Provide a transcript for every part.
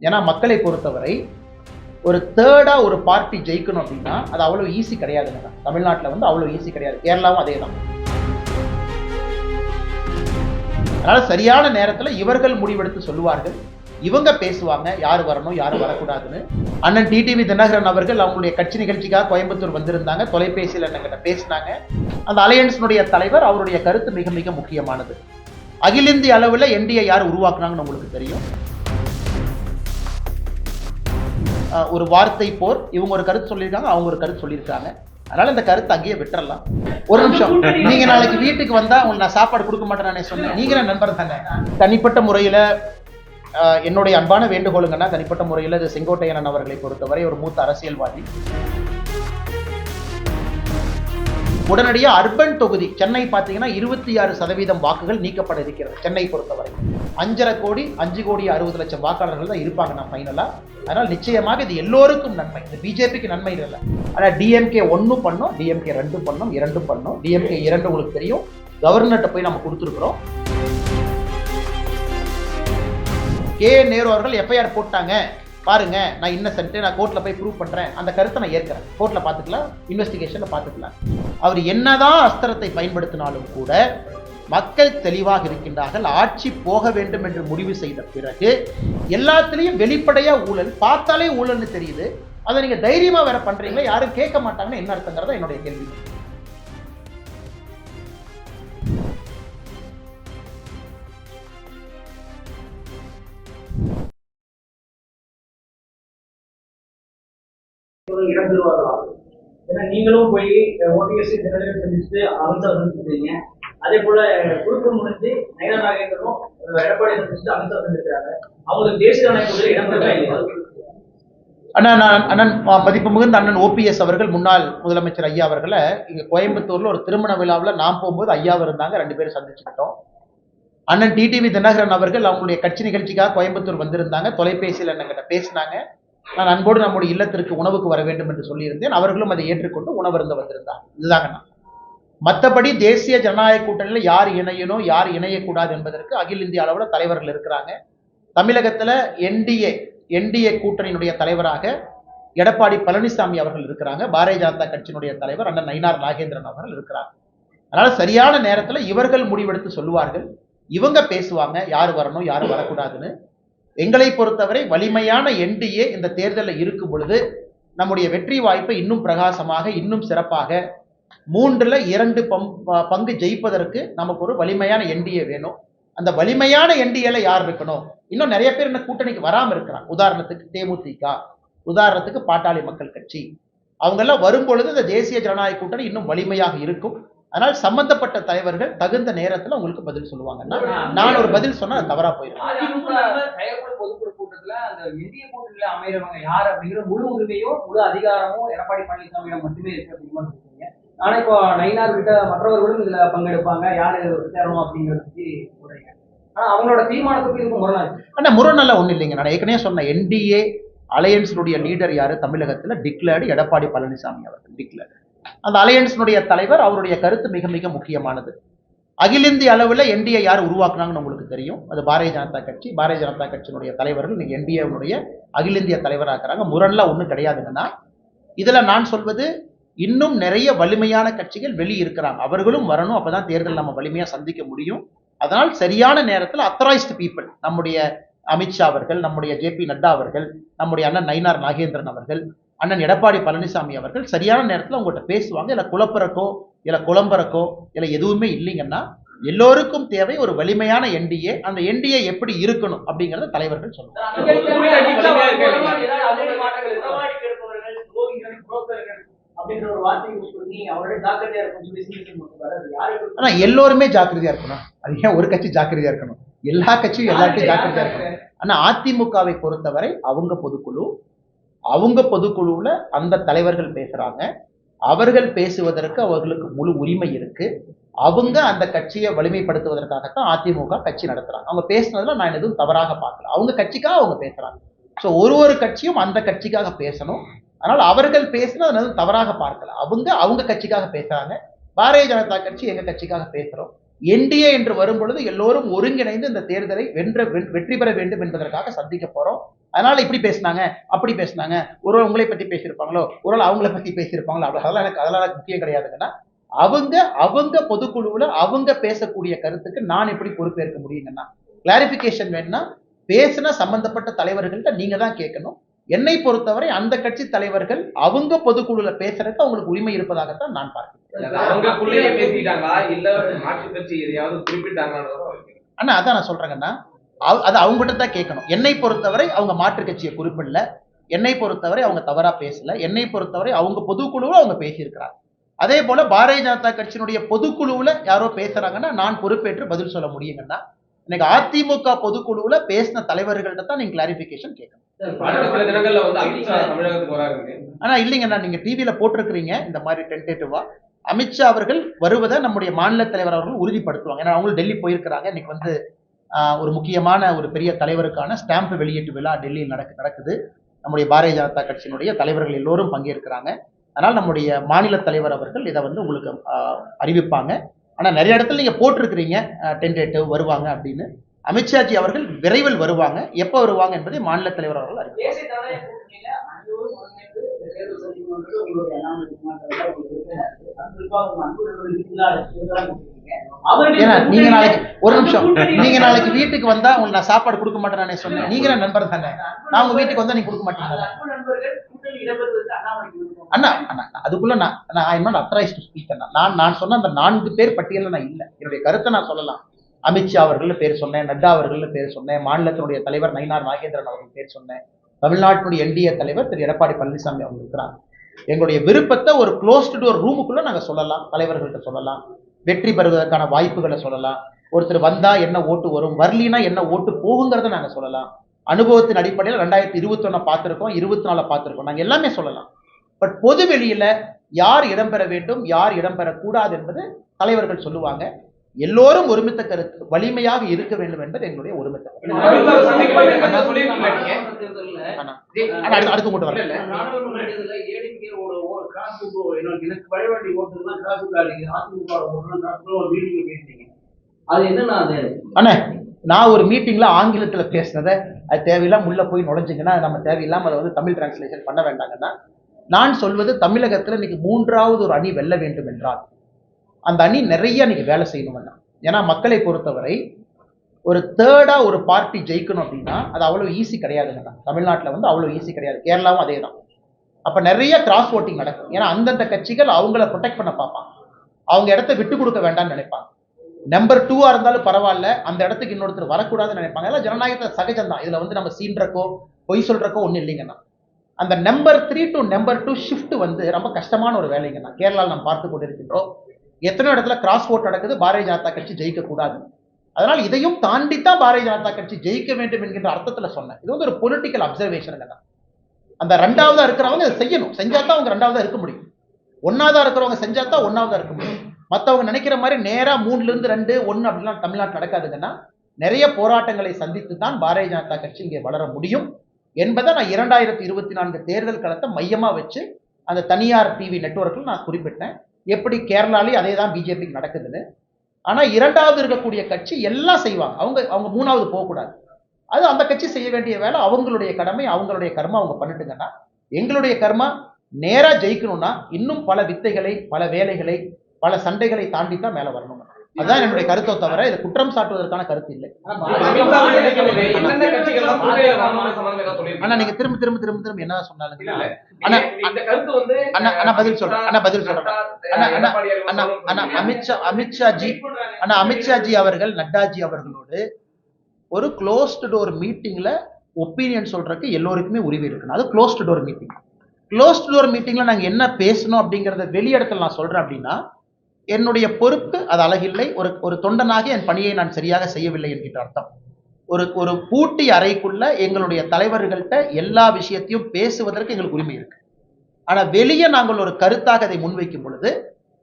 ஏன்னா மக்களை பொறுத்தவரை ஒரு தேர்டா ஒரு பார்ட்டி ஜெயிக்கணும் அப்படின்னா அது அவ்வளவு ஈஸி கிடையாதுங்க. தமிழ்நாட்டில் வந்து அவ்வளவு ஈஸி கிடையாது, கேரளாவும் அதே தான். அதனால சரியான நேரத்தில் இவர்கள் முடிவெடுத்து சொல்லுவார்கள், இவங்க பேசுவாங்க யார் வரணும் யார் வரக்கூடாதுன்னு. அண்ணன் டிடிவி தினகரன் அவர்கள் அவங்களுடைய கட்சி நிகழ்ச்சிக்காக கோயம்புத்தூர் வந்திருந்தாங்க. தொலைபேசியில் என்னங்கிட்ட பேசினாங்க. அந்த அலையன்ஸினுடைய தலைவர் அவருடைய கருத்து மிக மிக முக்கியமானது. அகில இந்திய அளவில் என்டிஏ யார் உருவாக்குனாங்கன்னு உங்களுக்கு தெரியும். ஒரு வார்த்தை போர், இவங்க ஒரு கருத்து சொல்லியிருக்காங்க, அவங்க ஒரு கருத்து சொல்லியிருக்காங்க. அதனால இந்த கருத்து அங்கேயே விட்டுறலாம். ஒரு நிமிஷம், நீங்க நாளைக்கு வீட்டுக்கு வந்தா உங்களுக்கு நான் சாப்பாடு கொடுக்க மாட்டேன் நானே சொன்னேன். நீங்க நண்பர் தானே. தனிப்பட்ட முறையில என்னுடைய அன்பான வேண்டுகோளுங்கன்னா, தனிப்பட்ட முறையில் இது செங்கோட்டையன் அவர்களை பொறுத்தவரை ஒரு மூத்த அரசியல்வாதி. உடனடியாக அர்பன் தொகுதி சென்னை பார்த்தீங்கன்னா 26% வாக்குகள் நீக்கப்பட இருக்கிறது. சென்னை பொறுத்தவரை 5.5 கோடி 5 கோடி 60 லட்சம் வாக்காளர்கள் தான் இருப்பாங்க நான் ஃபைனலா. அதனால் நிச்சயமாக இது எல்லோருக்கும் நன்மை. இது பிஜேபிக்கு நன்மை இல்லை. ஆனால் டிஎம்கே 1 பண்ணோம், டிஎம்கே 2 பண்ணோம், 2 பண்ணோம். டிஎம்கே 2 உங்களுக்கு தெரியும், கவர்னர்கிட்ட போய் நம்ம கொடுத்துருக்குறோம். கே நேரு அவர்கள் எஃப்ஐஆர் போட்டாங்க பாருங்க, நான் இன்னசென்ட், நான் கோர்ட்ல போய் ப்ரூவ் பண்றேன், அந்த கருத்தை நான் ஏற்கிறேன். கோர்ட்ல பார்த்துக்கலாம், இன்வெஸ்டிகேஷன்ல பார்த்துக்கலாம். அவர் என்னதான் அஸ்திரத்தை பயன்படுத்தினாலும் கூட மக்கள் தெளிவாக இருக்கின்றார்கள். ஆட்சி போக வேண்டும் என்று முடிவு செய்த பிறகு எல்லாத்திலையும் வெளிப்படையா ஊழல், பார்த்தாலே ஊழல்னு தெரியுது. அதை நீங்க தைரியமா வேற பண்றீங்களா, யாரும் கேட்க மாட்டாங்கன்னு என்ன அர்த்தங்கிறத என்னுடைய கேள்வி. நீங்களும் போய் ஓபிஎஸ் தினகரன் சந்திச்சுட்டு அமித்ஷா சந்திச்சிருக்கீங்க. அதே போல குறுக்கம் முடிஞ்சு நயனா நாகேந்திரனும் எடப்பாடி சந்திச்சுட்டு அமித்ஷா சந்திக்கிறாங்க. அவங்களுக்கு தேசிய நாயகத்தில் இடம் அண்ணன் மதிப்பு மிகுந்த அண்ணன் ஓபிஎஸ் அவர்கள், முன்னாள் முதலமைச்சர் ஐயா அவர்களை இங்க கோயம்புத்தூர்ல ஒரு திருமண விழாவில் நான் போகும்போது ஐயா இருந்தாங்க, 2 பேரும் சந்திச்சுக்கிட்டோம். அண்ணன் டிடிவி தினகரன் அவர்கள் அவங்களுடைய கட்சி நிகழ்ச்சிக்காக கோயம்புத்தூர் வந்திருந்தாங்க. தொலைபேசியில் என்னங்கிட்ட பேசினாங்க. நான் அன்போடு நம்முடைய இல்லத்திற்கு உணவுக்கு வர வேண்டும் என்று சொல்லியிருந்தேன். அவர்களும் அதை ஏற்றுக்கொண்டு உணவருந்த வந்திருந்தாங்க. இதுதாங்க நான். மற்றபடி தேசிய ஜனநாயக கூட்டணியில் யார் இணையணும் யார் இணையக்கூடாது என்பதற்கு அகில இந்திய அளவில் தலைவர்கள் இருக்கிறாங்க. தமிழகத்தில் என்டிஏ கூட்டணியினுடைய தலைவராக எடப்பாடி பழனிசாமி அவர்கள் இருக்கிறாங்க. பாரதிய ஜனதா கட்சியினுடைய தலைவர் அண்ணன் நயினார் நாகேந்திரன் அவர்கள் இருக்கிறாங்க. அதனால சரியான நேரத்தில் இவர்கள் முடிவெடுத்து சொல்லுவார்கள், இவங்க பேசுவாங்க யார் வரணும் யார் வரக்கூடாதுன்னு. எங்களை பொறுத்தவரை வலிமையான என்டிஏ இந்த தேர்தலில் இருக்கும் பொழுது நம்முடைய வெற்றி வாய்ப்பை இன்னும் பிரகாசமாக இன்னும் சிறப்பாக 3/2 பங்கு ஜெயிப்பதற்கு நமக்கு ஒரு வலிமையான என்டிஏ வேணும். அந்த வலிமையான என்டிஏல யார் இருக்கணும்? இன்னும் நிறைய பேர் இந்த கூட்டணிக்கு வராம இருக்கிறாங்க. உதாரணத்துக்கு தேமுதிக, உதாரணத்துக்கு பாட்டாளி மக்கள் கட்சி, அவங்க எல்லாம் வரும்பொழுது இந்த தேசிய ஜனநாயக கூட்டணி இன்னும் வலிமையாக இருக்கும். அதனால் சம்பந்தப்பட்ட தலைவர்கள் தகுந்த நேரத்தில் உங்களுக்கு பதில் சொல்லுவாங்கன்னா, நான் ஒரு பதில் சொன்னா அது தவறா போயிடும். பொதுக்குழு கூட்டத்துல அந்த இந்திய கூட்டணியில அமைறவங்க யார் அப்படிங்கிற முழு உரிமையோ முழு அதிகாரமும் எடப்பாடி பழனிசாமியிடம் மட்டுமே இருக்கு அப்படின்னு சொல்றீங்க. ஆனா இப்போ நயினார் கிட்ட மற்றவர்களும் இதுல பங்கெடுப்பாங்க, யாரு சேரணும் அப்படிங்கிறத பத்தி சொல்றீங்க. ஆனா அவங்களோட தீர்மானத்துக்கு இதுக்கு முரணாச்சு. ஆனா முரணெல்லாம் ஒண்ணு இல்லைங்க. நான் ஏற்கனவே சொன்ன என்டிஏ அலையன்ஸினுடைய லீடர் யாரு தமிழகத்துல டிக்ளேர்டு எடப்பாடி பழனிசாமி அவர்கள் டிக்ளேர்டு. அந்த அலையன்ஸினுடைய தலைவர் அவருடைய கருத்து மிக மிக முக்கியமானது. அகில இந்திய அளவில் என்டிஏ யார் உருவாக்குனாங்கன்னு உங்களுக்கு தெரியும், அது பாரதிய ஜனதா கட்சி. பாரதிய ஜனதா கட்சியினுடைய தலைவர்கள் இன்னைக்கு என்டிஏவுடைய அகில இந்திய தலைவராகிறாங்க. முரண்லாம் ஒன்றும் கிடையாதுங்கன்னா, இதுல நான் சொல்வது இன்னும் நிறைய வலிமையான கட்சிகள் வெளியே இருக்கிறாங்க, அவர்களும் வரணும். அப்பதான் தேர்தல் நம்ம வலிமையா சந்திக்க முடியும். அதனால் சரியான நேரத்தில் அத்தரைஸ்டு பீப்புள், நம்முடைய அமித்ஷா அவர்கள், நம்முடைய ஜேபி நட்டா அவர்கள், நம்முடைய அண்ணன் நயினார் நாகேந்திரன் அவர்கள், அண்ணன் எடப்பாடி பழனிசாமி அவர்கள் சரியான நேரத்தில் உங்கள்கிட்ட பேசுவாங்க. இல்லை குழப்பறக்கோ இல்லை குழம்பறக்கோ இல்லை எதுவுமே இல்லைங்கன்னா, எல்லோருக்கும் தேவை ஒரு வலிமையான என்டிஏ. அந்த என்டிஏ எப்படி இருக்கணும் அப்படிங்கறத தலைவர்கள் சொல்லுவாங்க. ஆனா எல்லோருமே ஜாக்கிரதையா இருக்கணும். அது ஏன் ஒரு கட்சி ஜாக்கிரதையா இருக்கணும்? எல்லா கட்சியும் எல்லாத்தையும் ஜாக்கிரதையா இருக்கணும். ஆனா அதிமுகவை பொறுத்தவரை அவங்க பொதுக்குழுவில் அந்த தலைவர்கள் பேசுறாங்க. அவர்கள் பேசுவதற்கு அவர்களுக்கு முழு உரிமை இருக்கு. அவங்க அந்த கட்சியை வலிமைப்படுத்துவதற்காகத்தான் அதிமுக கட்சி நடத்துறாங்க. அவங்க பேசுனதுல நான் எதுவும் தவறாக பார்க்கல. அவங்க கட்சிக்காக அவங்க பேசுறாங்க. ஸோ ஒரு கட்சியும் அந்த கட்சிக்காக பேசணும். அதனால் அவர்கள் பேசுனது எதுவும் தவறாக பார்க்கல. அவங்க கட்சிக்காக பேசுறாங்க. பாரதிய ஜனதா கட்சி எங்க கட்சிக்காக பேசுறோம். என்டிஏ என்று வரும்பொழுது எல்லோரும் ஒருங்கிணைந்து இந்த தேர்தலை வெற்றி பெற வேண்டும் என்பதற்காக சந்திக்க போறோம். அதனால இப்படி பேசினாங்க, அப்படி பேசினாங்க, ஒரு உங்களை பத்தி பேசியிருப்பாங்களோ, ஒரு அவங்கள பத்தி பேசியிருப்பாங்களோ, அதெல்லாம் எனக்கு முக்கியம் கிடையாதுங்கன்னா, அவங்க அவங்க பொதுக்குழுவுல அவங்க பேசக்கூடிய கருத்துக்கு நான் எப்படி பொறுப்பேற்க முடியுங்கன்னா, கிளாரிபிகேஷன் வேணும்னா பேசின சம்பந்தப்பட்ட தலைவர்கள்ட்ட நீங்க தான் கேட்கணும். என்னை பொறுத்தவரை அந்த கட்சி தலைவர்கள் அவங்க பொதுக்குழுல பேசுறதுக்கு அவங்களுக்கு உரிமை இருப்பதாகத்தான் நான் பார்க்கிறேன். அவங்களுக்குள்ளேயே பேசிட்டாங்களா இல்ல மாற்று கட்சி எதையாவது குறிப்பிட்டாங்களா? அண்ணா அதான் நான் சொல்றேங்கன்னா, அது அவங்ககிட்ட தான் கேட்கணும். என்னை பொறுத்தவரை அவங்க மாற்று கட்சியை குறிப்பிடல, என்னை பொறுத்தவரை அவங்க தவறா பேசல, என்னை பொறுத்தவரை அவங்க பொதுக்குழுவில் அவங்க பேசியிருக்கிறாங்க. அதே போல பாரதிய ஜனதா கட்சியினுடைய பொதுக்குழுவுல யாரோ பேசுறாங்கன்னா நான் பொறுப்பேற்று பதில் சொல்ல முடியுங்கன்னா, இன்னைக்கு அதிமுக பொதுக்குழுவுல பேசின தலைவர்கள்ட்ட தான் நீங்க கிளாரிபிகேஷன் கேட்கணும். சில தினங்கள்ல வந்து அமித்ஷா தமிழகத்துக்கு வராங்க. ஆனா இல்லைங்கண்ணா, நீங்க டிவியில போட்டிருக்கிறீங்க இந்த மாதிரி டென்டேட்டிவா. அமித்ஷா அவர்கள் வருவதை நம்முடைய மாநில தலைவர் அவர்கள் உறுதிப்படுத்துவாங்க. ஏன்னா அவங்களும் டெல்லி போயிருக்கிறாங்க. இன்னைக்கு வந்து ஒரு முக்கியமான ஒரு பெரிய தலைவருக்கான ஸ்டாம்ப் வெளியீட்டு விழா டெல்லியில் நடக்குது. நம்முடைய பாரதிய ஜனதா கட்சியினுடைய தலைவர்கள் எல்லோரும் பங்கேற்கிறாங்க. அதனால் நம்முடைய மாநில தலைவர் அவர்கள் இதை வந்து உங்களுக்கு அறிவிப்பாங்க. ஆனா நிறைய இடத்துல நீங்க போட்டிருக்கிறீங்க டென்டேட்டிவ் வருவாங்க அப்படின்னு. அமித்ஷாஜி அவர்கள் விரைவில் வருவாங்க. எப்ப வருவாங்க என்பதை மாநில தலைவர் அவர்கள் அறிவிப்பாங்க. நீங்க நாளைக்கு ஒரு நிமிஷம், நீங்க நாளைக்கு வீட்டுக்கு வந்தா உங்களுக்கு நான் சாப்பாடு கொடுக்க மாட்டேன் சொன்னேன். நீங்க நண்பர் தானே, நான் உங்க வீட்டுக்கு வந்தா நீங்க கொடுக்க மாட்டீங்க. அண்ணா அண்ணா அதுக்குள்ள நான் அத்தரைஸ்ட் ஸ்பீக்கர். நான் சொன்ன அந்த 4 பேர் பட்டியல நான் இல்ல. என்னுடைய கருத்தை நான் சொல்லலாம். அமித்ஷா அவர்கள் பேர் சொன்னேன், நட்டா அவர்கள் பேர் சொன்னேன், மாநிலத்தினுடைய தலைவர் நயினார் நாகேந்திரன் அவர்கள் பேர் சொன்னேன், தமிழ்நாட்டினுடைய என்டிஏ தலைவர் திரு எடப்பாடி பழனிசாமி அவங்க இருக்கிறாங்க. எங்களுடைய விருப்பத்தை ஒரு க்ளோஸ்டு டோர் ரூமுக்குள்ள நாங்க சொல்லலாம், தலைவர்கள்ட்ட சொல்லலாம், வெற்றி பெறுவதற்கான வாய்ப்புகளை சொல்லலாம், ஒருத்தர் வந்தா என்ன ஓட்டு வரும், வரலினா என்ன ஓட்டு போகுங்கிறத நாங்க சொல்லலாம். அனுபவத்தின் அடிப்படையில் 2021 பார்த்திருக்கோம், 24 பார்த்திருக்கோம், நாங்க எல்லாமே சொல்லலாம். பட் பொது வெளியில யார் இடம்பெற வேண்டும், யார் இடம்பெறக்கூடாது என்பது தலைவர்கள் சொல்லுவாங்க. எல்லோரும் ஒருமித்த கருத்து வலிமையாக இருக்க வேண்டும் என்பது எங்களுடைய ஒருமித்த கருத்து. அடுத்து கொண்டு வரல. அண்ணா நான் ஒரு மீட்டிங்ல ஆங்கிலத்துல பேசுனதை அது தேவையில்லாம உள்ள போய் நுழைஞ்சிங்கன்னா நம்ம தேவையில்லாம அதை வந்து தமிழ் டிரான்ஸ்லேஷன் பண்ண வேண்டாங்கன்னா, நான் சொல்வது தமிழகத்துல இன்னைக்கு 3வது ஒரு அணி வெல்ல வேண்டும் என்றால் அந்த அணி நிறைய இன்னைக்கு வேலை செய்யணும். ஏன்னா மக்களை பொறுத்தவரை ஒரு தேர்டா ஒரு பார்ட்டி ஜெயிக்கணும் அப்படின்னா அது அவ்வளவு ஈஸி கிடையாதுங்க. தமிழ்நாட்டில் வந்து அவ்வளவு ஈஸி கிடையாது, கேரளாவும் அதே தான். அப்ப நிறைய கிராஸ் ஓட்டிங் நடக்கும். ஏன்னா அந்தந்த கட்சிகள் அவங்கள ப்ரொடெக்ட் பண்ண பார்ப்பாங்க, அவங்க இடத்த விட்டு கொடுக்க வேண்டாம்னு நினைப்பாங்க. நம்பர் 2 இருந்தாலும் பரவாயில்ல, அந்த இடத்துக்கு இன்னொருத்தர் வரக்கூடாதுன்னு நினைப்பாங்க. எல்லாம் ஜனநாயகத்தை சகஜம் தான். இதுல வந்து நம்ம சீன்றக்கோ பொய் சொல்றக்கோ ஒன்றும் இல்லைங்கண்ணா. அந்த நம்பர் 3 to நம்பர் 2 ஷிஃப்ட் வந்து ரொம்ப கஷ்டமான ஒரு வேலைங்கண்ணா. கேரளாவில் நம்ம பார்த்து கொண்டிருக்கின்றோம். எத்தனை இடத்துல கிராஸ் ஓட் நடக்குது, பாரதிய ஜனதா கட்சி ஜெயிக்க கூடாது. அதனால் இதையும் தாண்டித்தான் பாரதிய ஜனதா கட்சி ஜெயிக்க வேண்டும் என்கின்ற அர்த்தத்துல சொன்னேன். இது வந்து ஒரு பொலிட்டிக்கல் அப்சர்வேஷன். அந்த 2வதா இருக்கிறவங்க இதை செய்யணும், செஞ்சாதான் அவங்க 2வதா இருக்க முடியும். 1வதா இருக்கிறவங்க செஞ்சாதான் 1வதா இருக்க முடியும். மற்றவங்க நினைக்கிற மாதிரி நேரா 3ல இருந்து 2, 1 அப்படிலாம் தமிழ்நாட்டில் நடக்காதுங்கன்னா நிறைய போராட்டங்களை சந்தித்து தான் பாரதிய ஜனதா கட்சி இங்கே வளர முடியும் என்பதை நான் 2024 தேர்தல் களத்தை மையமா வச்சு அந்த தனியார் டிவி நெட்வொர்க்கில் நான் குறிப்பிட்டேன். எப்படி கேரளாலேயும் அதே தான் பிஜேபிக்கு நடக்குதுன்னு. ஆனா 2வது இருக்கக்கூடிய கட்சி எல்லாம் செய்வாங்க, அவங்க 3வது போகக்கூடாது. அது அந்த கட்சி செய்ய வேண்டிய வேலை, அவங்களுடைய கடமை, அவங்களுடைய கர்மா அவங்க பண்ணிட்டுங்கன்னா, எங்களுடைய கர்மா நேரா ஜெயிக்கணும்னா இன்னும் பல வித்தைகளை, பல வேலைகளை, பல சண்டைகளை தாண்டி தான் மேல வரணும். அதுதான் என்னுடைய கருத்தை தவிர இது குற்றம் சாட்டுவதற்கான கருத்து இல்லை. ஆனா நீங்க திரும்ப திரும்ப திரும்ப திரும்ப என்ன சொன்னாலும் பதில் சொல்றேன். அமித்ஷாஜி அவர்கள் நட்டாஜி அவர்களோடு ஒரு க்ளோஸ்டு டோர் மீட்டிங்ல ஒப்பீனியன் சொல்றதுக்கு எல்லோருக்குமே உரிமை இருக்கு. அது closed door meeting. Closed door மீட்டிங்ல நாங்க என்ன பேசணும் அப்படிங்கறத வெளியிடத்துல நான் சொல்றேன் அப்படின்னா என்னுடைய பொறுப்பு அது அழகில்லை. ஒரு தொண்டனாக என் பணியை நான் சரியாக செய்யவில்லை என்கின்ற அர்த்தம். ஒரு பூட்டி அறைக்குள்ள எங்களுடைய தலைவர்கள்ட்ட எல்லா விஷயத்தையும் பேசுவதற்கு எங்களுக்கு உரிமை இருக்கு. ஆனா வெளியே நாங்கள் ஒரு கருத்தாக அதை முன்வைக்கும் பொழுது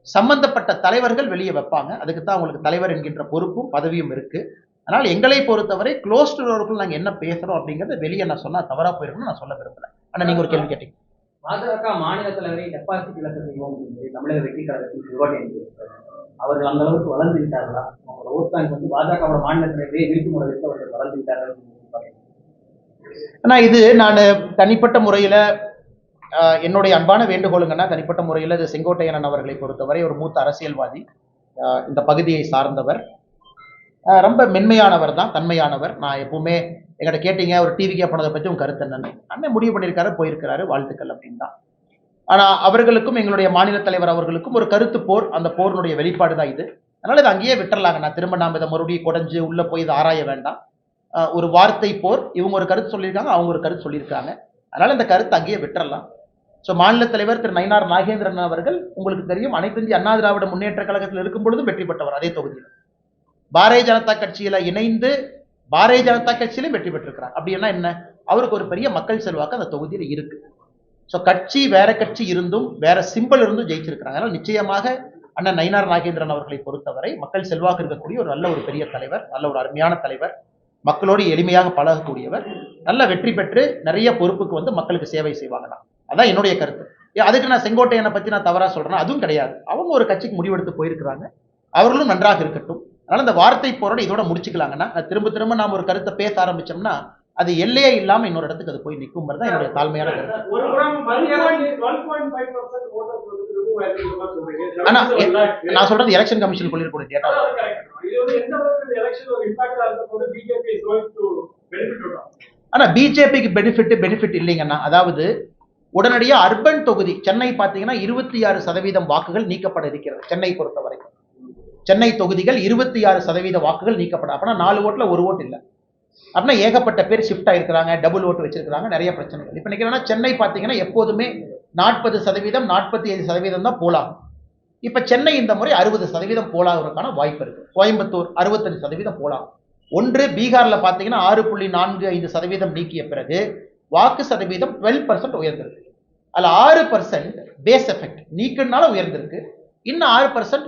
சம்பந்தப்பட்ட தலைவர்கள் வெளியே வைப்பாங்க. அதுக்கு தான் அவங்களுக்கு தலைவர் என்கின்ற பொறுப்பும் பதவியும் இருக்கு. அதனால எங்களை பொறுத்தவரை க்ளோஸ்டு டோருக்குள் நாங்க என்ன பேசுறோம் அப்படிங்கறத வெளியே நான் சொன்னா தவறா போயிருக்கணும்னு நான் சொல்ல விரும்பல. ஆனா நீங்க ஒரு கேள்வி கேட்டீங்க. பாஜக மாநில தலைவரை டெபாசிட் இழக்க செய்வோம் என்று தமிழக வெற்றி கழகத்தின் சிறுபான்மை அவர்கள் அந்த அளவுக்கு வளர்ந்து விட்டார்களா? அவங்களோட ஓட் பேங்க் வந்து பாஜக மாநில தலைவரையே வீட்டு முறைக்கு அவர்கள் வளர்ந்து விட்டார்கள். ஆனா இது நான் தனிப்பட்ட முறையில என்னுடைய அன்பான வேண்டுகோளுங்கன்னா, தனிப்பட்ட முறையில் இது செங்கோட்டையன் அவர்களை பொறுத்தவரை ஒரு மூத்த அரசியல்வாதி, இந்த பகுதியை சார்ந்தவர், ரொம்ப மென்மையானவர் தான், தன்மையானவர். நான் எப்பவுமே எங்கிட்ட கேட்டீங்க ஒரு டிவிக்கே போனதை பற்றி உங்க கருத்து என்னன்னு, அண்ணன் முடிவு பண்ணியிருக்காரு, போயிருக்கிறாரு, வாழ்த்துக்கள் அப்படின்னு தான். ஆனா அவர்களுக்கும் எங்களுடைய மாநில தலைவர் அவர்களுக்கும் ஒரு கருத்து போர், அந்த போரினுடைய வெளிப்பாடு தான் இது. அதனால இதை அங்கேயே விட்டுறலாங்க. நான் திரும்ப நாம் இதை மறுபடியும் குறைஞ்சு உள்ள போய் இதை ஆராய வேண்டாம். ஒரு வார்த்தை போர், இவங்க ஒரு கருத்து சொல்லியிருக்காங்க, அவங்க ஒரு கருத்து சொல்லியிருக்காங்க. அதனால இந்த கருத்து அங்கேயே விட்டுறலாம். ஸோ மாநில தலைவர் திரு நயினார் நாகேந்திரன் அவர்கள் உங்களுக்கு தெரியும் அனைத்து இந்திய அண்ணா திராவிட முன்னேற்ற கழகத்தில் இருக்கும் பொழுதும் வெற்றி பெற்றவர். அதே தொகுதியில் பாரதிய ஜனதா கட்சியில இணைந்து பாரதிய ஜனதா கட்சியிலும் வெற்றி பெற்றிருக்கிறார். அப்படின்னா என்ன, அவருக்கு ஒரு பெரிய மக்கள் செல்வாக்கு அந்த தொகுதியில் இருக்கு. ஸோ கட்சி வேற கட்சி இருந்தும் வேற சிம்பிள் இருந்தும் ஜெயிச்சிருக்கிறாங்க. அதனால் நிச்சயமாக அண்ணன் நயினார் நாகேந்திரன் அவர்களை பொறுத்தவரை மக்கள் செல்வாக்கு இருக்கக்கூடிய ஒரு நல்ல ஒரு பெரிய தலைவர், நல்ல ஒரு அருமையான தலைவர், மக்களோடு எளிமையாக பழகக்கூடியவர், நல்ல வெற்றி பெற்று நிறைய பொறுப்புக்கு வந்து மக்களுக்கு சேவை செய்வாங்க. அதான் என்னுடைய கருத்து. அதுக்கு நான் செங்கோட்டையனை பத்தி நான் தவறா சொல்றேன் அதுவும் கிடையாது. அவங்க ஒரு கட்சிக்கு முடிவெடுத்து போயிருக்கிறாங்க, அவர்களும் நன்றாக இருக்கட்டும். அதனால இந்த வார்த்தை போரோட இதோட முடிச்சுக்கலாங்கன்னா, திரும்ப திரும்ப நாம் ஒரு கருத்தை பேச ஆரம்பிச்சோம்னா அது எல்லையே இல்லாம இன்னொரு இடத்துக்கு அது போய் நிற்கும் தான் என்னுடைய தாழ்மையான கருத்து. ஆனா நான் சொல்றது எலெக்ஷன் கமிஷன் சொல்லிருக்கக்கூடிய டேட்டா. ஆனா பிஜேபிக்கு பெனிஃபிட் இல்லைங்கன்னா, அதாவது உடனடியா அர்பன் தொகுதி சென்னை பார்த்தீங்கன்னா 26% வாக்குகள் நீக்கப்பட இருக்கிறது. சென்னை பொறுத்தவரை சென்னை தொகுதிகள் 26% வாக்குகள் நீக்கப்பட, அப்படின்னா 4 ஓட்டுல 1 ஓட்டு இல்லை, அப்படின்னா ஏகப்பட்ட பேர் ஷிஃப்ட் ஆயிருக்கிறாங்க, டபுள் ஓட்டு வச்சிருக்காங்க, நிறைய பிரச்சனைகள். இப்ப நினைக்கிறேன்னா சென்னை பார்த்தீங்கன்னா எப்போதுமே 40%, 45% தான் போலாகும். இப்ப சென்னை இந்த முறை 60% போலாகிறதுக்கான வாய்ப்பு இருக்கு. கோயம்புத்தூர் 65% போலாகும். ஒன்று பீகார்ல பாத்தீங்கன்னா 6.45% நீக்கிய பிறகு வாக்கு சதவீதம் 12% உயர்ந்திருக்கு. அதுல 6% பேஸ் எஃபெக்ட் நீக்கினால உயர்ந்திருக்கு, இன்னும் 6%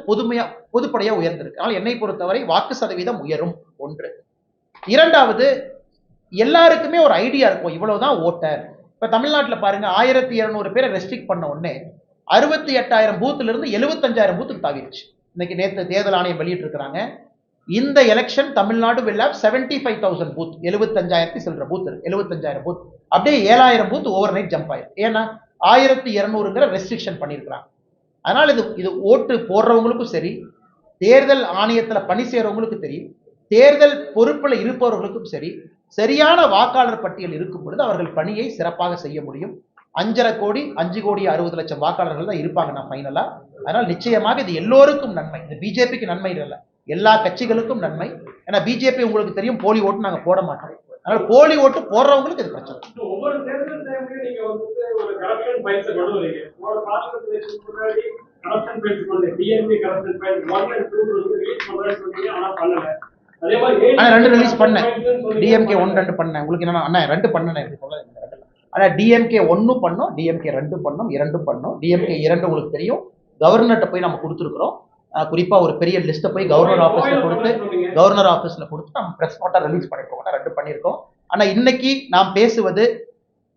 பொதுப்படையா உயர்ந்திருக்கு. அதனால என்னை பொறுத்தவரை வாக்கு சதவீதம் உயரும். ஒன்று. இரண்டாவது, எல்லாருக்குமே ஒரு ஐடியா இருக்கும் இவ்வளவுதான் ஓட்டர். இப்ப தமிழ்நாட்டில் பாருங்க 1200 பேரை ரெஸ்ட்ரிக்ட் பண்ண உடனே 68,000 பூத்துல இருந்து 75,000 பூத்துக்கு தாவிடுச்சு. இன்னைக்கு நேற்று தேர்தல் ஆணையம் வெளியிட்டு இருக்கிறாங்க, இந்த election Tamil Nadu will have 75,000 booth, 75,000 சில்ற பூத் இருக்கு, 75,000 பூத் அப்படியே 7,000 பூத் ஓவர் நைட் ஜம்ப் ஆயிருக்கு. ஏன்னா 1200 ரெஸ்ட்ரிக்ஷன் பண்ணியிருக்கிறாங்க. அதனால இது ஓட்டு போடுறவங்களுக்கும் சரி, தேர்தல் ஆணையத்துல பணி செய்யறவங்களுக்கு தெரியும், தேர்தல் பொறுப்புல இருப்பவர்களுக்கும் சரி, சரியான வாக்காளர் பட்டியல் இருக்கும் பொழுது அவர்கள் பணியை சிறப்பாக செய்ய முடியும். 5.5 கோடி 5 கோடி 60 லட்சம் வாக்காளர்கள் தான் இருப்பாங்க நான் ஃபைனலா. அதனால் நிச்சயமாக இது எல்லோருக்கும் நன்மை. இது பிஜேபிக்கு நன்மை இல்லை, எல்லா கட்சிகளுக்கும் நன்மை. ஏன்னா பிஜேபி உங்களுக்கு தெரியும் போலி ஓட்டு நாங்க போட மாட்டோம். அதனால போலி ஓட்டு போடுறவங்களுக்கு இது பிரச்சனை. ஒவ்வொரு தேர்தல் டைம்லயும் நீங்க வந்து ஒரு கரப்ஷன் ஃபைல்ஸ் கொண்டு வரீங்க. ஒரு பார்லிமெண்ட் முன்னாடி கரப்ஷன் ஃபைல்ஸ் கொண்டு டிஎம்கே கரப்ஷன் ஃபைல் 1 and 2 வந்து ரிலீஸ் பண்றேன்னு சொன்னீங்க, ஆனா பண்ணல. அதே மாதிரி ஆனா 2 ரிலீஸ் பண்ணேன், டிஎம்கே 1 2 பண்ணேன். உங்களுக்கு என்ன அண்ணா 2 பண்ணேன் எப்படி சொல்ல. ஆனா டிஎம்கே 1 பண்ணோம், டிஎம்கே 2 பண்ணோம், 2 பண்ணோம். டிஎம்கே 2 உங்களுக்கு தெரியும் கவர்னர்கிட்ட போய் நம்ம கொடுத்துருக்கிறோம். குறிப்பா ஒரு பெரிய லிஸ்ட்டை போய் கவர்னர் ஆஃபீஸ்ல கொடுத்து நம்ம பிரஸ் நோட்டா ரிலீஸ் பண்ணிருக்கோம். 2 பண்ணியிருக்கோம். ஆனா இன்னைக்கு நாம் பேசுவது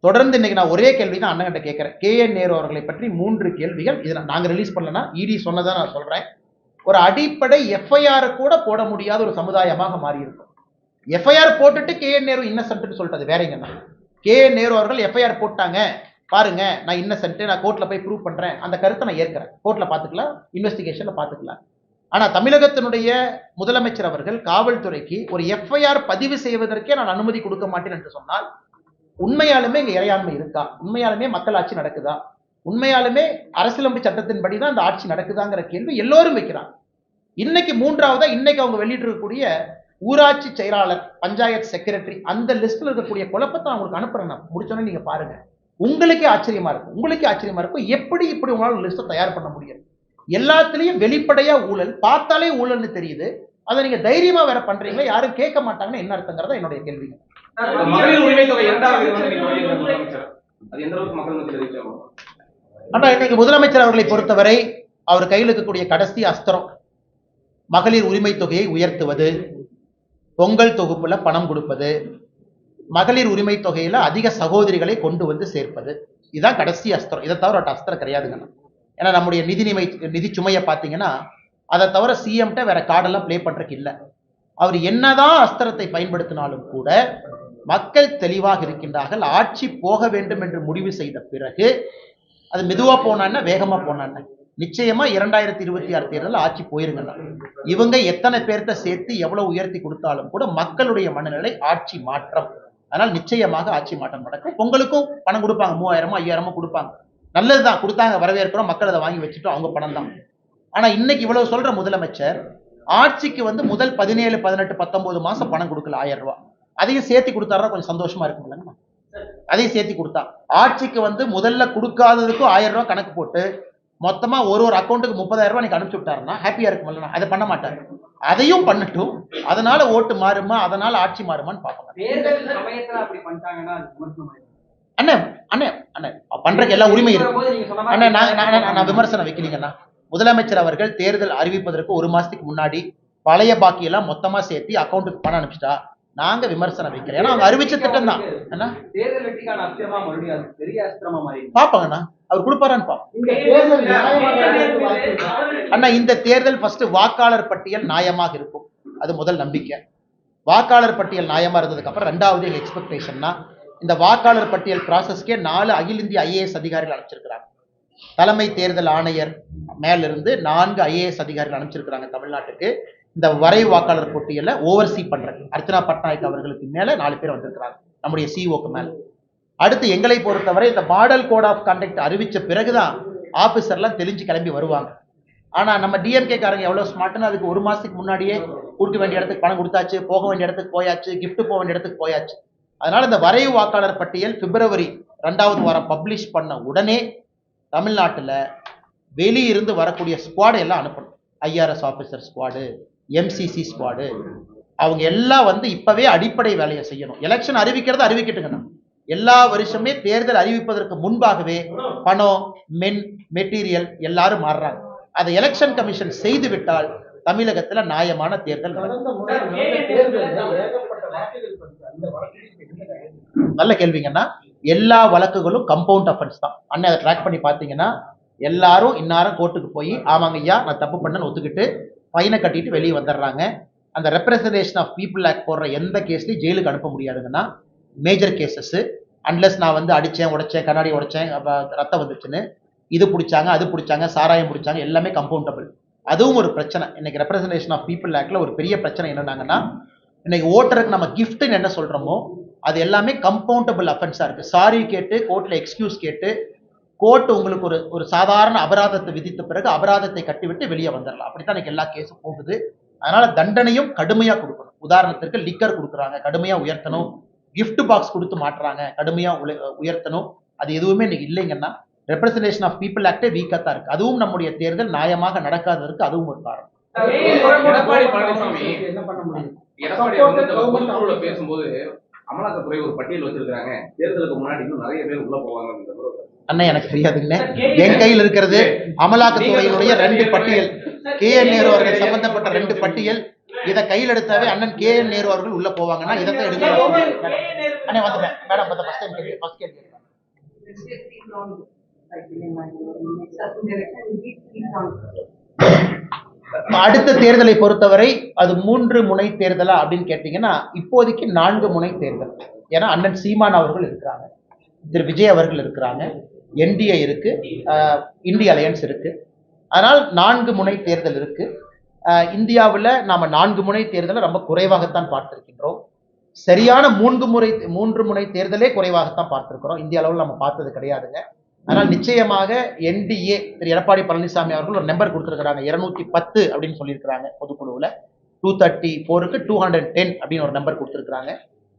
தொடர்ந்து இன்னைக்கு நான் ஒரே கேள்வி தான் அண்ணன் கிட்ட கேட்கிறேன். KN நேரு அவர்களை பற்றி 3 கேள்விகள். இதை நாங்க ரிலீஸ் பண்ணலன்னா இடி சொன்னதான் நான் சொல்றேன். ஒரு அடிப்படை எஃப்ஐஆர் கூட போட முடியாத ஒரு சமுதாயமாக மாறி இருக்கும். எஃப்ஐஆர் போட்டுட்டு KN நேரு இன்னசென்ட்னு சொல்லிட்டது வேறங்கண்ணா. KN நேரு அவர்கள் எஃப்ஐஆர் போட்டாங்க பாருங்க, நான் இன்னசென்ட், நான் கோர்ட்ல போய் ப்ரூவ் பண்றேன், அந்த கருத்தை நான் ஏற்கிறேன், கோர்ட்ல பாத்துக்கலாம், இன்வெஸ்டிகேஷன்ல பாத்துக்கலாம். ஆனா தமிழகத்தினுடைய முதலமைச்சர் அவர்கள் காவல்துறைக்கு ஒரு எஃப்ஐஆர் பதிவு செய்வதற்கே நான் அனுமதி கொடுக்க மாட்டேன் என்று சொன்னால், உண்மையாலுமே இங்க இறையாண்மை இருக்கா? உண்மையாலுமே மக்கள் ஆட்சி நடக்குதா? உண்மையாலுமே அரசியலமைப்பு சட்டத்தின்படி தான் அந்த ஆட்சி நடக்குதாங்கிற கேள்வி எல்லோரும் வைக்கிறாங்க. இன்னைக்கு 3ஆவதா இன்னைக்கு அவங்க வெளியிட்டு இருக்கக்கூடிய ஊராட்சி செயலாளர், பஞ்சாயத்து செக்ரட்டரி, அந்த லிஸ்ட்ல இருக்கக்கூடிய குழப்பத்தை அவங்களுக்கு அனுப்புறேன். நான் முடிச்சோன்னே நீங்க பாருங்க, உங்களுக்கே ஆச்சரியமா இருக்கும். எப்படி இப்படி உங்களால லிஸ்ட்டை தயார் பண்ண முடியும்? எல்லாத்துலயும் வெளிப்படையா ஊழல், பார்த்தாலே ஊழல்னு தெரியுது. அதை நீங்க தைரியமா வேற பண்றீங்களா? யாரும் கேட்க மாட்டாங்கன்னு என்ன அர்த்தங்கிறத என்னுடைய கேள்வி. மகளிர் உரிமை தொகை ஆனா இன்னைக்கு முதலமைச்சர் அவர்களை பொறுத்தவரை அவர் கையில் இருக்கக்கூடிய கடைசி அஸ்திரம் மகளிர் உரிமை தொகையை உயர்த்துவது, பொங்கல் தொகுப்புல பணம் கொடுப்பது, மகளிர் உரிமை தொகையில அதிக சகோதரிகளை கொண்டு வந்து சேர்ப்பது, இதுதான் கடைசி அஸ்திரம். இதை தவிர அஸ்திரம் கிடையாதுங்க. ஏன்னா நம்முடைய நிதி சுமையை பார்த்தீங்கன்னா அதை தவிர சிஎம்கிட்ட வேற கார்டெல்லாம் பிளே பண்றதுக்கு இல்லை. அவர் என்னதான் அஸ்திரத்தை பயன்படுத்தினாலும் கூட மக்கள் தெளிவாக இருக்கின்றார்கள். ஆட்சி போக வேண்டும் என்று முடிவு செய்த பிறகு அது மெதுவா போனான்னா வேகமா போனான்னா நிச்சயமா 2026 தேர்தல் ஆட்சி போயிருங்கண்ணா. இவங்க எத்தனை பேர்த்த சேர்த்து எவ்வளவு உயர்த்தி கொடுத்தாலும் கூட மக்களுடைய மனநிலை ஆட்சி மாற்றம். அதனால் நிச்சயமாக ஆட்சி மாற்றம் நடக்கும். பொங்கலுக்கும் பணம் கொடுப்பாங்க, 3000 5000 கொடுப்பாங்க, நல்லதுதான், கொடுத்தாங்க, வரவேற்கிறோம், மக்கள் அதை வாங்கி வச்சுட்டோம், அவங்க பணம் தான். ஆனா இன்னைக்கு இவ்வளவு சொல்ற முதலமைச்சர் ஆட்சிக்கு வந்து முதல் 17 18 19 மாசம் பணம் கொடுக்கல 1000 ரூபாய். அதையும் சேர்த்து கொடுத்தாருன்னா கொஞ்சம் சந்தோஷமா இருக்குங்களா? அதையும் சேர்த்து கொடுத்தா ஆட்சிக்கு வந்து முதல்ல கொடுக்காததுக்கும் 1000 ரூபாய் கணக்கு போட்டு மொத்தமா ஒரு அக்கௌண்ட்டுக்கு 30,000 ரூபாய் நீங்க அனுப்பிச்சு விட்டாருன்னா ஹாப்பியா இருக்கும்ல. அதை பண்ண மாட்டாரு. அதையும் பண்ணட்டும். அதனால ஓட்டு மாறுமா, அதனால ஆட்சி மாறுமான்னு பார்ப்பாங்க. தேர்தல் சமயத்துல அப்படி பண்ணிட்டாங்கன்னா அது விமர்சனம் ஆயிடும். அண்ணே அண்ணே அண்ணே பண்றதுக்கு எல்லா உரிமை இருக்கு. போது நீங்க சொன்ன அண்ணே மாதிரி நான் விமர்சனம் வைக்கலீங்கன்னா, முதலமைச்சர் அவர்கள் தேர்தல் அறிவிப்பதற்கு 1 மாசத்துக்கு முன்னாடி பழைய பாக்கி எல்லாம் மொத்தமா சேர்த்து அக்கௌண்ட்டுக்கு பணம் அனுப்பிச்சிட்டா நாங்க விமர்சனம் வைக்கிறோம். ஏன்னா அவங்க அறிவிச்ச திட்டம் தான். என்ன தேர்தல் வெற்றிக்கான அஸ்திரமா மறுபடியும் அது பெரிய அஸ்திரமா மாறி பாப்பாங்கண்ணா, அவர் கொடுப்பாரான்னு பாப்போம். இந்த தேர்தல் நியாயமாக வாய்ப்பு இருக்கா? அண்ணா இந்த தேர்தல் ஃபர்ஸ்ட் வாக்காளர் பட்டியல் நியாயமாக இருக்கும், அது முதல் நம்பிக்கை. வாக்காளர் பட்டியல் நியாயமா இருந்ததுக்கு அப்புறம் ரெண்டாவது எங்க எக்ஸ்பெக்டேஷன்னா இந்த வாக்காளர் பட்டியல் ப்ராசஸ்க்கே 4 அகில இந்திய IAS அதிகாரிகள் அனுப்பிச்சிருக்கிறாங்க. தலைமை தேர்தல் ஆணையர் மேலிருந்து 4 IAS அதிகாரிகள் அனுப்பிச்சிருக்கிறாங்க தமிழ்நாட்டுக்கு. இந்த வரைவு வாக்காளர் பட்டியலை ஓவர்சீ பண்றாங்க. அர்ச்சனா பட்நாயக் அவர்களுக்கு மேல 4 பேர் வந்திருக்கிறாங்க நம்முடைய சிஓக்கு மேல. அடுத்து எங்களை பொறுத்தவரை இந்த மாடல் கோட் ஆஃப் கண்டக்ட் அறிவிச்ச பிறகுதான் ஆபீசர்லாம் தெளிஞ்சு கிளம்பி வருவாங்க. ஆனா நம்ம டிஎம்கே காரங்க எவ்வளவு ஸ்மார்ட்னு அதுக்கு 1 மாசத்துக்கு முன்னாடியே கொடுக்க வேண்டிய இடத்துக்கு பணம் கொடுத்தாச்சு, போக வேண்டிய இடத்துக்கு போயாச்சு, gift போக வேண்டிய இடத்துக்கு போயாச்சு. அதனால இந்த வரைவு வாக்காளர் பட்டியல் பிப்ரவரி 2வது வாரம் பப்ளிஷ் பண்ண உடனே தமிழ்நாட்டுல வெளியிருந்து வரக்கூடிய ஸ்குவாடு எல்லாம் அனுப்பணும். IRS officer squad, MCC squad, அவங்க எல்லாம் வந்து இப்பவே அடிப்படை வேலையை செய்யணும். எலெக்ஷன் அறிவிக்கிறத அறிவிக்கட்டுங்கண்ணா. எல்லா வருஷமே தேர்தல் அறிவிப்பதற்கு முன்பாகவே பணம், மெட்டீரியல் எல்லாரும் மாறுறாங்க. அதை எலெக்ஷன் கமிஷன் செய்து விட்டால் தமிழகத்துல நியாயமான தேர்தல் நடக்கும். கடந்த முறை நடந்த தேர்தலில் ஏகப்பட்ட வழக்குகள் பண்றாங்க. அந்த வழக்குகளுக்கு என்ன நல்ல கேள்விங்கன்னா, எல்லா வழக்குகளும் கம்பவுண்ட் அஃபென்ஸ் தான். அண்ணன் அதை ட்ராக் பண்ணி பார்த்தீங்கன்னா எல்லாரும் இன்னாரும் கோர்ட்டுக்கு போய் ஆமாங்க ஐயா நான் தப்பு பண்ணேன்னு ஒத்துக்கிட்டு ஃபைனை கட்டிட்டு வெளியே வந்துடுறாங்க. அந்த ரெப்ரசன்டேஷன் ஆஃப் பீப்புள் ஆக்ட் போடுற எந்த கேஸ்லையும் ஜெயிலுக்கு அனுப்ப முடியாதுங்கன்னா மேஜர் கேசஸ். அன்லெஸ் நான் வந்து அடித்தேன், உடைச்சேன், கண்ணாடி உடைச்சேன், ரத்தம் வந்துச்சுன்னு இது பிடிச்சாங்க, அது பிடிச்சாங்க, சாராயம் பிடிச்சாங்க, எல்லாமே கம்பவுண்டபிள். அதுவும் ஒரு பிரச்சனை. இன்னைக்கு ரெப்ரசன்டேஷன் ஆஃப் பீப்புள் ஆக்ட்ல ஒரு பெரிய பிரச்சனை என்னன்னாங்கன்னா, இன்னைக்கு ஓட்டருக்கு நம்ம கிஃப்ட்னு என்ன சொல்றோமோ அது எல்லாமே கம்பவுண்டபிள் அஃபென்ஸா இருக்கு. சாரி கேட்டு கோர்ட்ல எக்ஸ்கியூஸ் கேட்டு கோர்ட் உங்களுக்கு ஒரு சாதாரண அபராதத்தை விதித்த பிறகு அபராதத்தை கட்டிவிட்டு வெளியே வந்துடலாம். அப்படித்தான் இன்னைக்கு எல்லா கேஸும் போகுது. அதனால தண்டனையும் கடுமையா கொடுக்கணும். உதாரணத்திற்கு லிக்கர் கொடுக்குறாங்க, கடுமையா உயர்த்தணும். gift பாக்ஸ் கொடுத்து மாட்டுறாங்க, கடுமையா உயர்த்தணும். அது எதுவுமே இன்னைக்கு இல்லைங்கன்னா ரெப்ரசன்டேஷன் ஆஃப் பீப்புள் ஆக்டே வீக்கா தான் இருக்கு. அதுவும் நம்முடைய தேர்தல் நியாயமாக நடக்காததற்கு அதுவும் ஒரு காரணம். எடப்பாடி பழனிசாமி என்ன பண்ண முடியும்? எடப்பாடி வந்து இந்த பொதுக்குழுல பேசும்போது அமலாக்கத்துறை ஒரு பட்டியல் வச்சிருக்காங்க, தேர்தலுக்கு முன்னாடி இன்னும் நிறைய பேர் உள்ள போவாங்க அப்படின்ற மாதிரி ஒரு அண்ணன் எனக்கு தெரியாதுங்க. என் கையில் இருக்கிறது அமலாக்கத்துறையினுடைய 2 பட்டியல், KN நேரு அவர்கள் சம்பந்தப்பட்ட 2 பட்டியல். இதை கையில் எடுத்தாவே அண்ணன் KN நேரு அவர்கள் உள்ள போவாங்கன்னா இதைத்தான் எடுக்கிறாங்க. அண்ணே வந்துட்டேன் மேடம், ஃபர்ஸ்ட் டைம் கேள்வி, ஃபர்ஸ்ட் கேள்வி. அடுத்த தேர்தலை பொறுத்தவரை அது 3 முனை தேர்தலா அப்படின்னு கேட்டீங்கன்னா இப்போதைக்கு 4 முனை தேர்தல். ஏன்னா அண்ணன் சீமான் அவர்கள் இருக்கிறாங்க, திரு விஜய் அவர்கள் இருக்கிறாங்க, NDA இருக்கு, இந்திய அலையன்ஸ் இருக்கு. அதனால் 4 முனை தேர்தல் இருக்கு. இந்தியாவில் நாம 4 முனை தேர்தலை ரொம்ப குறைவாகத்தான் பார்த்திருக்கின்றோம். சரியான 3 முனை தேர்தலே குறைவாகத்தான் பார்த்திருக்கிறோம். இந்திய அளவில் நம்ம பார்த்தது கிடையாதுங்க. ஆனால் நிச்சயமாக NDA திரு எடப்பாடி பழனிசாமி அவர்கள் ஒரு நம்பர் கொடுத்திருக்கிறாங்க, 210 அப்படின்னு சொல்லியிருக்கிறாங்க. பொதுக்குழுவில் 234க்கு 210 அப்படின்னு ஒரு நம்பர் கொடுத்திருக்கிறாங்க.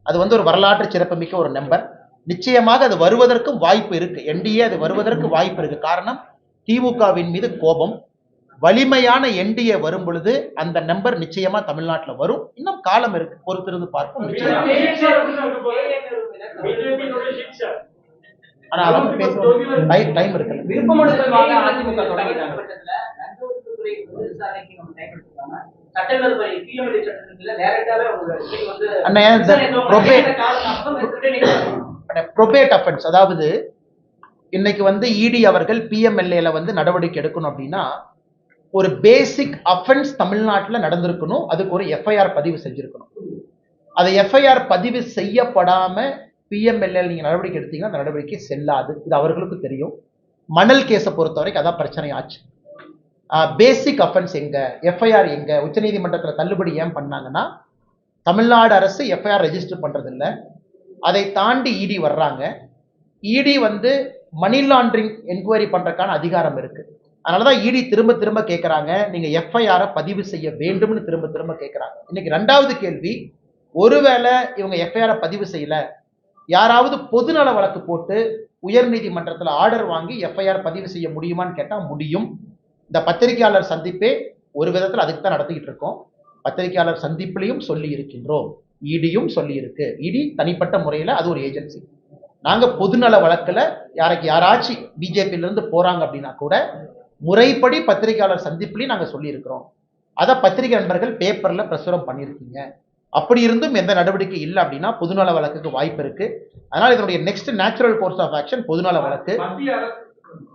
அது வந்து ஒரு வரலாற்று சிறப்புமிக்க ஒரு நம்பர். நிச்சயமாக அது வருவதற்கும் வாய்ப்பு இருக்கு. NDA அது வருவதற்கு வாய்ப்பு இருக்கு. காரணம் திமுகவின் மீது கோபம். வலிமையான NDA வரும் பொழுது அந்த நம்பர் நிச்சயமா தமிழ்நாட்டில் வரும். இன்னும் காலம் இருக்கு, பொறுத்திருந்து பார்ப்போம். நிச்சயமா. ஆனா அவங்க பேசுறது டைம் இருக்குல்ல. விருப்பமனுக்கள் வாங்க அதிமுக தொடங்கிட்டாங்க. ப்ரொபேட் அஃபென்ஸ், அதாவது இன்னைக்கு வந்து இடி அவர்கள் PMLAல வந்து நடவடிக்கை எடுக்கணும் அப்படின்னா ஒரு பேசிக் அஃபென்ஸ் தமிழ்நாட்டில் நடந்திருக்கணும். அதுக்கு ஒரு FIR பதிவு செஞ்சிருக்கணும். அதை எஃப்ஐஆர் பதிவு செய்யப்படாம பிஎம்எல்ஏ நீங்க நடவடிக்கை எடுத்தீங்கன்னா அந்த நடவடிக்கை செல்லாது. இது அவர்களுக்கு தெரியும். மணல் கேஸை பொறுத்த வரைக்கும் அதான் பிரச்சனை ஆச்சு. பேசிக் அஃபென்ஸ் எங்க, எஃப்ஐஆர் எங்க, உச்சநீதிமன்றத்தில் தள்ளுபடி ஏன் பண்ணாங்கன்னா, தமிழ்நாடு அரசு எஃப்ஐஆர் ரெஜிஸ்டர் பண்றது இல்லை. அதை தாண்டி இடி வர்றாங்க. இடி வந்து மணி லாண்டரிங் என்கொயரி பண்றதுக்கான அதிகாரம் இருக்கு. அதனாலதான் இடி திரும்ப திரும்ப கேட்கறாங்க, நீங்க எஃப்ஐஆரை பதிவு செய்ய வேண்டும்னு திரும்ப திரும்ப கேட்கறாங்க. இன்னைக்கு ரெண்டாவது கேள்வி, ஒருவேளை இவங்க எஃப்ஐஆரை பதிவு செய்யல, யாராவது பொதுநல வழக்கு போட்டு உயர்நீதிமன்றத்தில் ஆர்டர் வாங்கி எஃப்ஐஆர் பதிவு செய்ய முடியுமான்னு கேட்டா முடியும். இந்த பத்திரிகையாளர் சந்திப்பே ஒரு விதத்தில் அதுக்கு தான் நடத்திக்கிட்டு இருக்கோம். பத்திரிகையாளர் சந்திப்புலையும் சொல்லி இருக்கின்றோம், இடியும் சொல்லி இருக்கு. இடி தனிப்பட்ட முறையில் அது ஒரு ஏஜென்சி. நாங்க பொதுநல வழக்குல யாராச்சும் பிஜேபியில இருந்து போறாங்க அப்படின்னா கூட முறைப்படி பத்திரிகையாளர் சந்திப்புலையும் நாங்க சொல்லி இருக்கிறோம். அதை பத்திரிகை நண்பர்கள் பேப்பர்ல பிரசுரம் பண்ணியிருக்கீங்க. அப்படி இருந்தும் எந்த நடவடிக்கை இல்லை அப்படின்னா பொதுநல வழக்குக்கு வாய்ப்பு இருக்கு. அதனால இதனுடைய next natural course of action பொதுநல வழக்கு.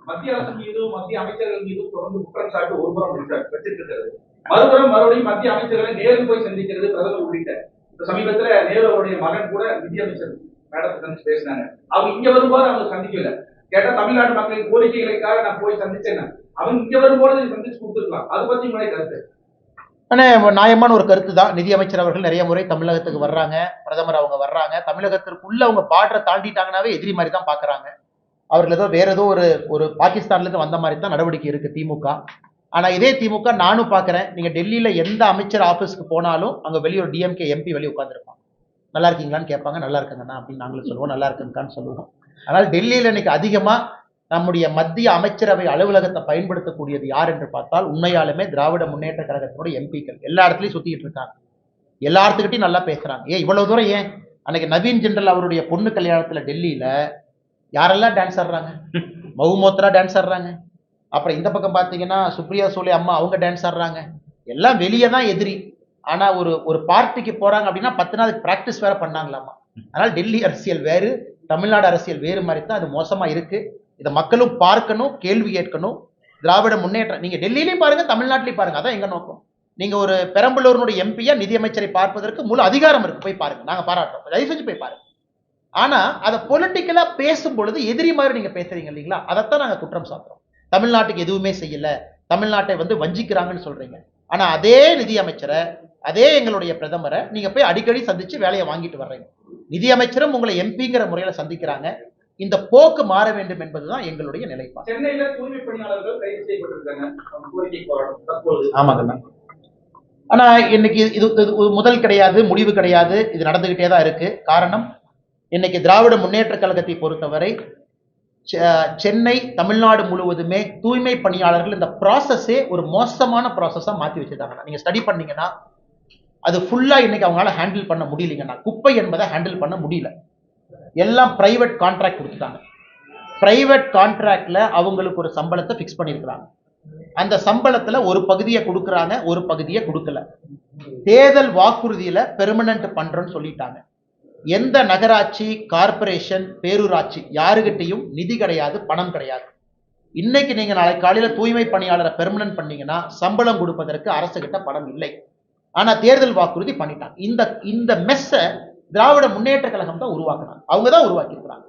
மத்திய அரசு மீதும் மத்திய அமைச்சர்கள் மீதும் தொடர்ந்து குற்றச்சாட்டு ஒருபுறம் வச்சிருக்கிறது, மறுபடியும் மத்திய அமைச்சர்களை நேரில் போய் சந்திக்கிறது பிரதமர் உள்ளிட்ட. சமீபத்துல நேருடைய மகன் கூட நிதியமைச்சர் மேடத்தை சந்திச்சு பேசினாங்க. அவங்க இங்க வரும்போது அவங்க சந்திக்கல. கேட்டா தமிழ்நாடு மக்களின் கோரிக்கைகளுக்காக நான் போய் சந்திச்சேன், அவங்க இங்க வரும்போது சந்திச்சு கொடுத்துருக்கலாம். அதை பத்தி உங்களுடைய கருத்து? நியாயமான ஒரு கருத்து தான். நிதியமைச்சர் அவர்கள் நிறைய முறை தமிழகத்துக்கு வர்றாங்க, பிரதமர் அவங்க வர்றாங்க. தமிழகத்திற்குள்ள அவங்க பார்டரை தாண்டிட்டாங்கன்னாவே எதிரி மாதிரி தான் பாக்குறாங்க. அவர்கள் ஏதோ வேற ஏதோ ஒரு பாகிஸ்தான்ல இருந்து வந்த மாதிரி தான் நடவடிக்கை இருக்கு திமுக. ஆனா இதே திமுக நானும் பாக்குறேன், நீங்க டெல்லியில எந்த அமைச்சர் ஆபீஸ்க்கு போனாலும் அங்க வெளியே ஒரு டிஎம்கே எம்பி வெளியே உட்காந்துருப்பாங்க. நல்லா இருக்கீங்களான்னு கேட்பாங்க. நல்லா இருக்குங்கண்ணா அப்படின்னு நாங்களும் சொல்லுவோம், நல்லா இருக்குங்கன்னு சொல்லுவோம். அதனால டெல்லியில இன்னைக்கு அதிகமா நம்முடைய மத்திய அமைச்சரவை அலுவலகத்தை பயன்படுத்தக்கூடியது யார் என்று பார்த்தால் உண்மையாலுமே திராவிட முன்னேற்ற கழகத்தினுடைய எம்பிக்கள் எல்லா இடத்துலையும் சுத்திட்டு இருக்காங்க. எல்லா இடத்துக்கிட்டையும் நல்லா பேசுறாங்க. இவ்வளவு தூரம் ஏன் அன்னைக்கு நவீன் ஜென்ரல் அவருடைய பொண்ணு கல்யாணத்துல டெல்லியில யாரெல்லாம் டான்ஸ் ஆடுறாங்க? மவுமோத்ரா டான்ஸ் ஆடுறாங்க. அப்புறம் இந்த பக்கம் பாத்தீங்கன்னா சுப்ரியா சோலே அம்மா அவங்க டான்ஸ் ஆடுறாங்க. எல்லாம் வெளியே தான் எதிரி. ஆனா ஒரு பார்ட்டிக்கு போறாங்க அப்படின்னா 10 நாள் பிராக்டிஸ் வேற பண்ணாங்களாமா. அதனால டெல்லி அரசியல் வேறு, தமிழ்நாடு அரசியல் வேறு மாதிரி தான் அது மோசமா இருக்கு. இதை மக்களும் பார்க்கணும், கேள்வி கேட்கணும். திராவிட முன்னேற்றம் நீங்க டெல்லியிலையும் பாருங்க, தமிழ்நாட்டிலையும் பாருங்க. அதான் எங்க நோக்கம். நீங்க ஒரு பெரம்பலூரினுடைய எம்பியா நிதியமைச்சரை பார்ப்பதற்கு முழு அதிகாரம் இருக்கு, போய் பாருங்க. நாங்க பாராட்டுறோம், தயவு செஞ்சு போய் பாருங்க. ஆனா அதை பொலிட்டிக்கலா பேசும் பொழுது எதிரி மாதிரி நீங்க பேசுறீங்க இல்லைங்களா, அதைத்தான் நாங்க குற்றம் சாட்டுறோம். தமிழ்நாட்டுக்கு எதுவுமே செய்யல, தமிழ்நாட்டை வஞ்சிக்கிறாங்கன்னு சொல்றீங்க. ஆனா அதே நிதியமைச்சரை, அதே எங்களுடைய பிரதமரை நீங்க போய் அடிக்கடி சந்திச்சு வேலையை வாங்கிட்டு வர்றீங்க. நிதியமைச்சரும் உங்களை எம்பிங்கிற முறையில சந்திக்கிறாங்க. இந்த போக்கு மாற வேண்டும் என்பதுதான் எங்களுடைய நிலைப்பாடு. சென்னையில தூய்மை பணியாளர்கள் கைது செய்யப்பட்டிருக்காங்க, கோரிக்கை போராட்டம் தற்போது. ஆமாங்கண்ணா. ஆனா இன்னைக்கு இது முதல் கிடையாது, முடிவு கிடையாது, இது நடந்துகிட்டே தான் இருக்கு. காரணம், இன்னைக்கு திராவிட முன்னேற்ற கழகத்தை பொறுத்தவரை சென்னை, தமிழ்நாடு முழுவதுமே தூய்மை பணியாளர்கள் இந்த ப்ராசஸே ஒரு மோசமான ப்ராசஸா மாத்தி வச்சிருக்காங்க. நீங்க ஸ்டடி பண்ணீங்கன்னா அது ஃபுல்லா இன்னைக்கு அவங்களால ஹேண்டில் பண்ண முடியலைங்கண்ணா. குப்பை என்பதை ஹேண்டில் பண்ண முடியல. எல்லாம் பிரைவேட் கான்ட்ராக்ட் கொடுத்துட்டாங்க. பிரைவேட் கான்ட்ராக்ட்ல அவங்களுக்கு ஒரு சம்பளத்தை பிக்ஸ் பண்ணிருக்கிறாங்க. அந்த சம்பளத்துல ஒரு பகுதியை கொடுக்குறாங்க, ஒரு பகுதியை கொடுக்கல. தேர்தல் வாக்குறுதியில பெர்மனன்ட் பண்றோம்னு சொல்லிட்டாங்க. எந்த நகராட்சி, கார்பரேஷன், பேரூராட்சி யாருகிட்டையும் நிதி கிடையாது, பணம் கிடையாது. இன்னைக்கு நீங்க நாளை காலையில தூய்மை பணியாளரை பெர்மனன்ட் பண்ணீங்கன்னா சம்பளம் கொடுப்பதற்கு அரசு கிட்ட பணம் இல்லை. ஆனா தேர்தல் வாக்குறுதி பண்ணிட்டாங்க. இந்த மெஸ்ஸ திராவிட முன்னேற்ற கழகம் தான் உருவாக்குனாங்க, அவங்க தான் உருவாக்கி இருக்கிறாங்க.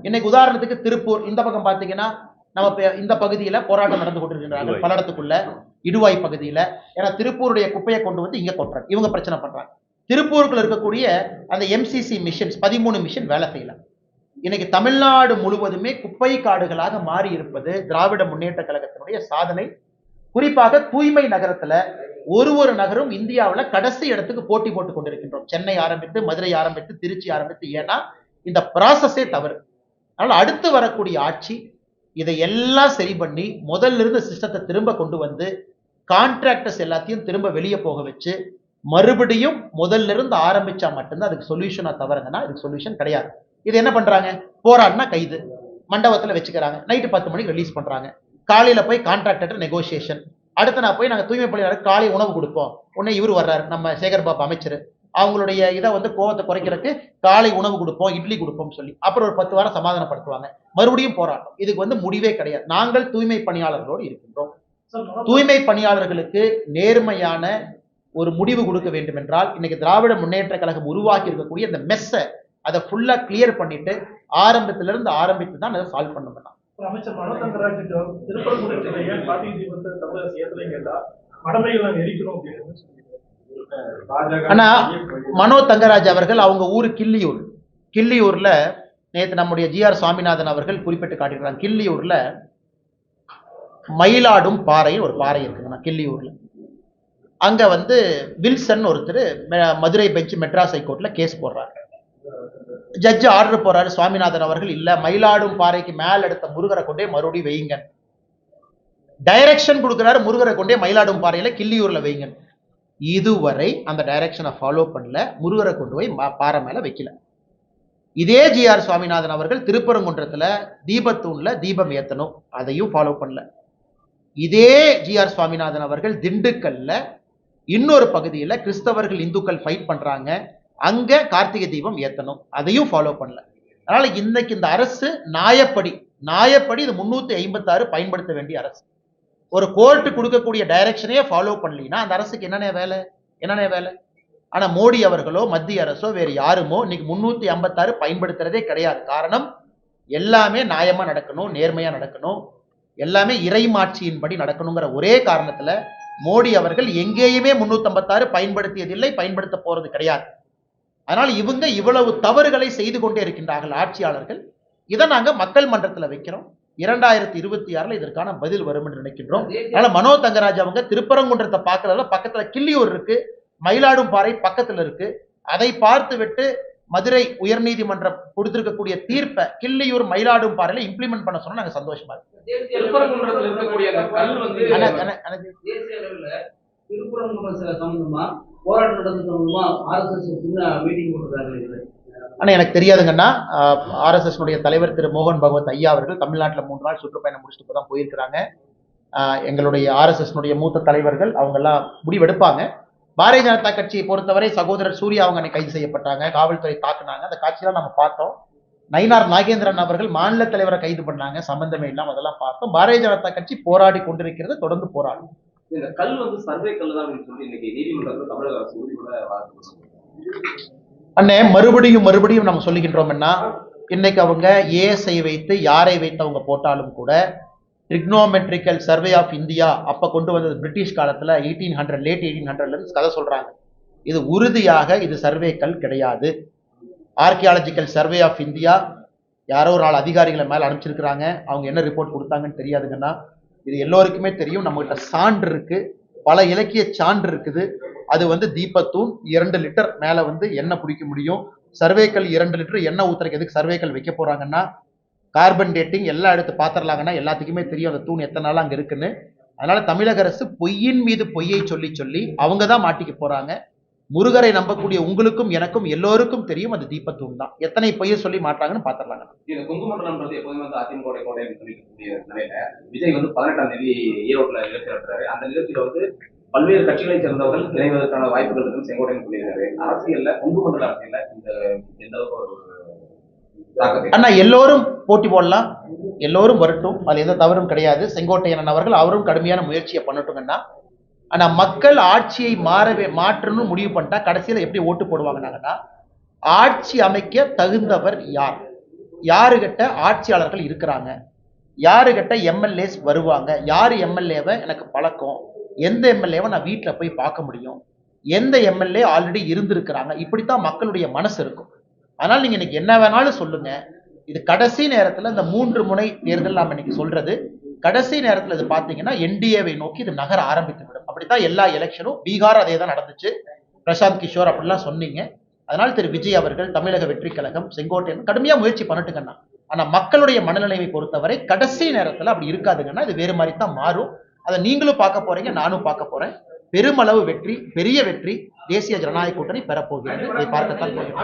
இன்னைக்கு உதாரணத்துக்கு திருப்பூர் இந்த பக்கம் பாத்தீங்கன்னா நம்ம இந்த பகுதியில போராட்டம் நடந்து கொண்டிருக்கிறாங்க, பல்லடத்துக்குள்ள இடுவாய் பகுதியில. ஏன்னா திருப்பூருடைய குப்பையை கொண்டு வந்து இங்க கொட்டுறாங்க, இவங்க பிரச்சனை பண்றாங்க. திருப்பூருக்குள்ள இருக்கக்கூடிய அந்த எம்சிசி மிஷன்ஸ் 13 மிஷன் வேலை செய்யல. இன்னைக்கு தமிழ்நாடு முழுவதுமே குப்பை காடுகளாக மாறி இருப்பது திராவிட முன்னேற்ற கழகத்தினுடைய சாதனை. குறிப்பாக தூய்மை நகரத்துல ஒரு நகரும் இந்தியாவில் கடைசி இடத்துக்கு போட்டி போட்டுக் கொண்டிருக்கின்றோம். சென்னை ஆரம்பித்து, மதுரை ஆரம்பித்து, திருச்சி ஆரம்பித்து. ஏன்னா இந்த ப்ராசஸே தவறு. அதனால அடுத்து வரக்கூடிய ஆட்சி இதை எல்லாம் சரி பண்ணி முதல்ல இருந்து சிஸ்டத்தை திரும்ப கொண்டு வந்து கான்ட்ராக்டர்ஸ் எல்லாத்தையும் திரும்ப வெளியே போக வச்சு மறுபடியும் முதல்ல இருந்து ஆரம்பிச்சா மட்டும்தான் அதுக்கு சொல்யூஷனா தவறுங்கன்னா இதுக்கு சொல்யூஷன் கிடையாது. இது என்ன பண்றாங்க? போராடினா கைது, மண்டபத்தில் வச்சுக்கிறாங்க, நைட்டு 10 மணிக்கு ரிலீஸ் பண்றாங்க. காலையில போய் கான்ட்ராக்டர் நெகோசியேஷன். அடுத்து நான் போய் நாங்கள் தூய்மை பணியாளருக்கு காலை உணவு கொடுப்போம். உடனே இவர் வர்றாரு, நம்ம சேகர் பாபு அமைச்சர். அவங்களுடைய இதை கோவத்தை குறைக்கிறதுக்கு காலை உணவு கொடுப்போம், இட்லி கொடுப்போம் சொல்லி அப்புறம் ஒரு 10 வாரம் சமாதானப்படுத்துவாங்க. மறுபடியும் போராட்டம். இதுக்கு முடிவே கிடையாது. நாங்கள் தூய்மை பணியாளர்களோடு இருக்கின்றோம். தூய்மை பணியாளர்களுக்கு நேர்மையான ஒரு முடிவு கொடுக்க வேண்டும் என்றால் இன்னைக்கு திராவிட முன்னேற்ற கழகம் உருவாக்கி இருக்கக்கூடிய இந்த மெஸ்ஸை அதை ஃபுல்லா கிளியர் பண்ணிட்டு ஆரம்பத்திலிருந்து ஆரம்பித்து தான் அதை சால்வ் பண்ணணும். அமைச்சர் மனோ தங்கராஜுக்கு திருப்பரங்குன்றத்தில் ஏன் கார்த்திகை தீபத்தை தமிழக அரசு ஏத்தலைன்னு கேட்டா மடமைகளை எரிக்கணும் அப்படின்னு சொல்லியிருக்காரு. ஆனா மனோ தங்கராஜ் அவர்கள் அவங்க ஊரு கிள்ளியூர்ல நேற்று நம்முடைய GR சுவாமிநாதன் அவர்கள் குறிப்பிட்டு காட்டியிருக்காங்க. கிள்ளியூர்ல மயிலாடும் பாறை ஒரு பாறை இருக்குங்கண்ணா கிள்ளியூர்ல. அங்க வந்து வில்சன் ஒருத்தர் மதுரை பெஞ்ச் மெட்ராஸ் ஹைகோர்ட்ல கேஸ் போடுறாங்க. ஜட்ஜ் ஆர்டர் போறாரு, சுவாமிநாதன் அவர்கள் இல்ல மயிலாடும் பாறைக்கு மேல எடுத்த முருகரை கொண்டே மறுபடியும் வைங்க. டைரக்ஷன் கொடுக்கிறாரு, முருகரை கொண்டே மயிலாடும் பாறையில கிள்ளியூர்ல வைங்க. இதுவரை அந்த டைரக்ஷனை ஃபாலோ பண்ணல, முருகரை கொண்டு போய் பாறை மேல வைக்கல. இதே GR சுவாமிநாதன் அவர்கள் திருப்பரங்குன்றத்துல தீபத்தூண்ல தீபம் ஏத்தணும், அதையும் ஃபாலோ பண்ணல. இதே GR சுவாமிநாதன் அவர்கள் திண்டுக்கல்ல இன்னொரு பகுதியில் கிறிஸ்தவர்கள் இந்துக்கள் ஃபைட் பண்றாங்க, அங்க கார்த்திகை தீபம் ஏத்தணும், அதையும் ஃபாலோ பண்ணல. அதனால இன்னைக்கு இந்த அரசு நியாயப்படி இது 356 பயன்படுத்த வேண்டிய அரசு. ஒரு கோர்ட்டு கொடுக்கக்கூடிய டைரக்ஷனையே ஃபாலோ பண்ணலினா அந்த அரசுக்கு என்னென்ன வேலை? ஆனா மோடி அவர்களோ மத்திய அரசோ வேறு யாருமோ இன்னைக்கு 356 பயன்படுத்துறதே கிடையாது. காரணம் எல்லாமே நியாயமா நடக்கணும், நேர்மையா நடக்கணும், எல்லாமே இறைமாட்சியின்படி நடக்கணுங்கிற ஒரே காரணத்துல மோடி அவர்கள் எங்கேயுமே 356 பயன்படுத்தியதில்லை, பயன்படுத்த போறது கிடையாது. அதனால இவங்க இவ்வளவு தவறுகளை செய்து கொண்டே இருக்கின்றார்கள் ஆட்சியாளர்கள். இதை நாங்க மக்கள் மன்றத்தில் வைக்கிறோம். 2026 இதற்கான பதில் வரும் என்று நினைக்கின்றோம். அதனால மனோ தங்கராஜ் அவங்க திருப்பரங்குன்றத்தை பார்க்கறதுல பக்கத்துல கிள்ளியூர் இருக்கு, மயிலாடும் பாறை பக்கத்துல இருக்கு, அதை பார்த்து விட்டு மதுரை உயர்நீதிமன்றம் கொடுத்திருக்கக்கூடிய தீர்ப்பை கிள்ளியூர் மயிலாடும் பாறையில இம்ப்ளிமெண்ட் பண்ண சொன்னா நாங்க சந்தோஷமா இருக்கோம். திருப்பரங்குன்றத்தில் இருக்கக்கூடிய அந்த கல் வந்து தேசிய அளவுல திருப்பரங்குன்றம் சம்பந்தமா போராட்டம் நடந்து சம்பந்தமா RSS சின்ன மீட்டிங் போட்டுருக்காங்க. ஆனா எனக்கு தெரியாதுங்கன்னா, RSS தலைவர் திரு மோகன் பகவத் ஐயா அவர்கள் தமிழ்நாட்டில் 3 நாள் சுற்றுப்பயணம் முடிச்சுட்டு இப்பதான் போயிருக்கிறாங்க. எங்களுடைய RSS மூத்த தலைவர்கள் அவங்க எல்லாம் முடிவெடுப்பாங்க. பாரதிய ஜனதா கட்சியை பொறுத்தவரை சகோதரர் சூர்யா அவங்க கைது செய்யப்பட்டாங்க, காவல்துறை தாக்குனாங்க, அந்த காட்சியெல்லாம் நம்ம பார்த்தோம். நயினார் நாகேந்திரன் அவர்கள் மாநில தலைவரை கைது பண்ணாங்க, சம்பந்தமே இல்லாம அதெல்லாம் பார்த்தோம். பாரதிய ஜனதா கட்சி போராடி கொண்டிருக்கிறது, தொடர்ந்து போராடும். இந்த கல் வந்து சர்வே கல் தான் சொல்லி இன்னைக்கு நீதிமன்றத்தில் தமிழக அரசு உறுதியோட அண்ணே மறுபடியும் நம்ம சொல்லுகின்றோம்னா, இன்னைக்கு அவங்க ஏஎஸ்ஐ வைத்து யாரை வைத்து அவங்க போட்டாலும் கூட ட்ரிக்னோமெட்ரிக்கல் சர்வே ஆஃப் இந்தியா அப்ப கொண்டு வந்தது பிரிட்டிஷ் காலத்துல 1800 லேட் 1800ல இருந்து கதை சொல்றாங்க. இது உறுதியாக இது சர்வேக்கள் கிடையாது. ஆர்கியாலஜிக்கல் சர்வே ஆஃப் இந்தியா யாரோ ஒரு நாள் அதிகாரிகளை மேல அனுப்பிச்சிருக்கிறாங்க, அவங்க என்ன ரிப்போர்ட் கொடுத்தாங்கன்னு தெரியாதுங்கன்னா, இது எல்லோருக்குமே தெரியும். நம்மகிட்ட சான்று இருக்கு, பல இலக்கிய சான்று இருக்குது. அது வந்து தீபத்தூண் 2 லிட்டர் மேல வந்து எண்ணெய் பிடிக்க முடியும். சர்வேக்கள் 2 லிட்டர் எண்ணெய் ஊத்துறதுக்கு எதுக்கு சர்வேக்கள் வைக்க போறாங்கன்னா, கார்பன் டேட்டிங் எல்லாம் எடுத்து பார்த்துடலாங்கன்னா எல்லாத்துக்குமே தெரியும் அந்த தூண் எத்தனை நாள் அங்க இருக்குன்னு. அதனால தமிழக அரசு பொய்யின் மீது பொய்யை சொல்லி அவங்க தான் மாட்டிக்க போறாங்க. முருகரை நம்பக்கூடிய உங்களுக்கும் எனக்கும் எல்லோருக்கும் தெரியும் அது தீபத்தூண் தான். எத்தனை பொய்யை சொல்லி மாட்டாங்கன்னு பாத்துடலாங்க. இந்த குங்குமண்டலம்ன்றது எப்போதுமே வந்து அதிமுக கோட்டைன்னு சொல்லிக்கூடிய நிலையில விஜய் வந்து 18ஆம் தேதி ஈரோட்ல நிகழ்ச்சி நடத்துறாரு. அந்த நிகழ்ச்சியில வந்து பல்வேறு கட்சிகளை சேர்ந்தவர்கள் இணைவதற்கான வாய்ப்புகள் இருக்குன்னு செங்கோட்டையன் சொல்லியிருக்காரு. அரசியல்ல குங்குமண்டல அரசியல்ல இந்த எந்த அளவுக்கு அண்ணா எல்லோரும் போட்டி போடலாம், எல்லோரும் வரட்டும், அது எந்த தவறும் கிடையாது. செங்கோட்டையன் அவர்கள் அவரும் கடுமையான முயற்சியை பண்ணட்டுங்கன்னா, ஆனா மக்கள் ஆட்சியை மாற்றணும்னு முடிவு பண்ணிட்டா கடைசியில எப்படி ஓட்டு போடுவாங்கன்னாங்கன்னா, ஆட்சி அமைக்க தகுந்தவர் யார், யாருகிட்ட ஆட்சியாளர்கள் இருக்கிறாங்க, யாருகிட்ட எம்எல்ஏஸ் வருவாங்க, யாரு எம்எல்ஏவை எனக்கு பழக்கம், எந்த எம்எல்ஏவை நான் வீட்டில் போய் பார்க்க முடியும், எந்த எம்எல்ஏ ஆல்ரெடி இருந்திருக்கிறாங்க, இப்படித்தான் மக்களுடைய மனசு இருக்கும். அதனால நீங்க இன்னைக்கு என்ன வேணாலும் சொல்லுங்க, இது கடைசி நேரத்துல இந்த 3 முனை தேர்தல் நாம இன்னைக்கு சொல்றது, கடைசி நேரத்துல இது பாத்தீங்கன்னா என்டிஏவை நோக்கி இது நகர ஆரம்பித்து விடும். அப்படித்தான் எல்லா எலெக்ஷனும், பீகார் அதே தான் நடந்துச்சு, பிரசாந்த் கிஷோர் அப்படிலாம் சொன்னீங்க. அதனால திரு விஜய் அவர்கள், தமிழக வெற்றி கழகம், செங்கோட்டையன் கடுமையா முயற்சி பண்ணட்டுங்கன்னா, ஆனா மக்களுடைய மனநிலையை பொறுத்தவரை கடைசி நேரத்துல அப்படி இருக்காதுங்கன்னா இது வேறு மாதிரி தான் மாறும். அதை நீங்களும் பார்க்க போறீங்க, நானும் பார்க்க போறேன். பெருமளவு வெற்றி, பெரிய வெற்றி தேசிய ஜனநாயக கூட்டணி பெறப்போகிறது. இதை பார்க்கத்தான் போகிறோம்.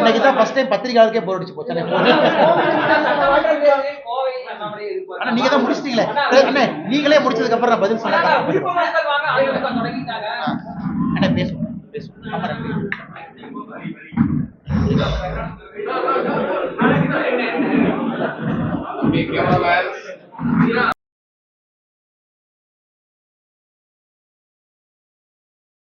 இன்னைக்குதான் ஃபர்ஸ்ட் டைம் பத்திரிகையாளருக்கே போர் அடிச்சு போச்சு. ஆனா நீங்க தான் முடிச்சிட்டீங்களே அண்ணே, நீங்களே முடிச்சதுக்கு அப்புறம் நான் பதில் சொன்னேன். பேசுவோம்.